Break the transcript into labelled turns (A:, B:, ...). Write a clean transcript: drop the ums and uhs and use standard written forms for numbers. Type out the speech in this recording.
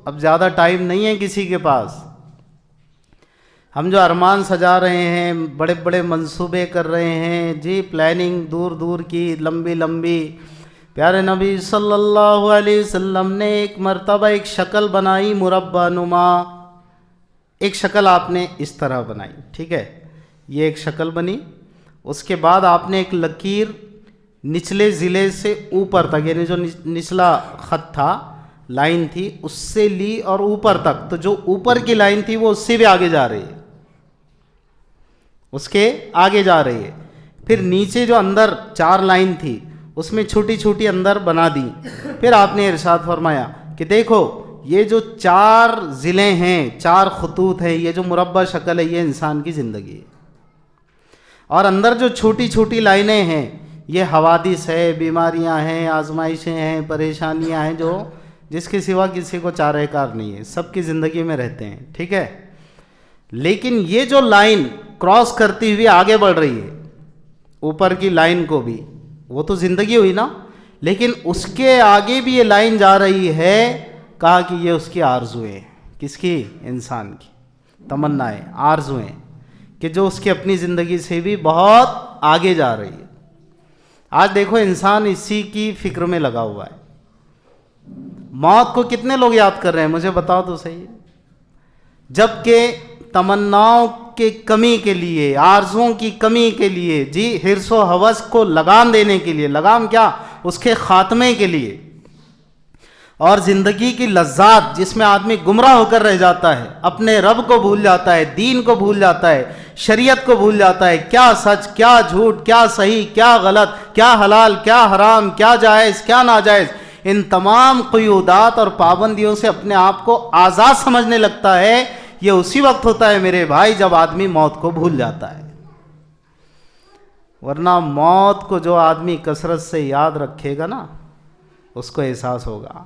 A: اب زیادہ ٹائم نہیں ہے کسی کے پاس. ہم جو ارمان سجا رہے ہیں، بڑے بڑے منصوبے کر رہے ہیں جی، پلاننگ دور دور کی لمبی لمبی. پیارے نبی صلی اللہ علیہ وسلم نے ایک مرتبہ ایک شکل بنائی مربع نما. ایک شکل آپ نے اس طرح بنائی، ٹھیک ہے، یہ ایک شکل بنی. اس کے بعد آپ نے ایک لکیر نچلے ضلع سے اوپر تک، یعنی جو نچلا خط تھا، لائن تھی، اس سے لی اور اوپر تک. تو جو اوپر کی لائن تھی وہ اس سے بھی آگے جا رہی ہے، اس کے آگے جا رہی ہے. پھر نیچے جو اندر 4 لائن تھی اس میں چھوٹی چھوٹی اندر بنا دی. پھر آپ نے ارشاد فرمایا کہ دیکھو یہ جو 4 ضلع ہیں، 4 خطوط ہیں، یہ جو مربع شکل ہے یہ انسان کی زندگی ہے. اور اندر جو چھوٹی چھوٹی لائنیں ہیں یہ حوادث ہے، بیماریاں ہیں، آزمائشیں ہیں، پریشانیاں ہیں، جو جس کے سوا کسی کو چارہ کار نہیں ہے، سب کی زندگی میں رہتے ہیں، ٹھیک ہے. لیکن یہ جو لائن کراس کرتی ہوئی آگے بڑھ رہی ہے، اوپر کی لائن کو بھی، وہ تو زندگی ہوئی نا، لیکن اس کے آگے بھی یہ لائن جا رہی ہے. کہا کہ یہ اس کی آرزویں، کس کی؟ انسان کی تمنائیں، آرزویں، کہ جو اس کی اپنی زندگی سے بھی بہت آگے جا رہی ہے. آج دیکھو انسان اسی کی فکر میں لگا ہوا ہے. موت کو کتنے لوگ یاد کر رہے ہیں مجھے بتاؤ تو صحیح. جبکہ تمناؤں کے کمی کے لیے، آرزوؤں کی کمی کے لیے، جی حرص و ہوس کو لگام دینے کے لیے، لگام کیا؟ اس کے خاتمے کے لیے. اور زندگی کی لذات جس میں آدمی گمراہ ہو کر رہ جاتا ہے، اپنے رب کو بھول جاتا ہے، دین کو بھول جاتا ہے، شریعت کو بھول جاتا ہے، کیا سچ کیا جھوٹ، کیا صحیح کیا غلط، کیا حلال کیا حرام، کیا جائز کیا ناجائز، ان تمام قیودات اور پابندیوں سے اپنے آپ کو آزاد سمجھنے لگتا ہے. یہ اسی وقت ہوتا ہے میرے بھائی جب آدمی موت کو بھول جاتا ہے. ورنہ موت کو جو آدمی کثرت سے یاد رکھے گا نا، اس کو احساس ہوگا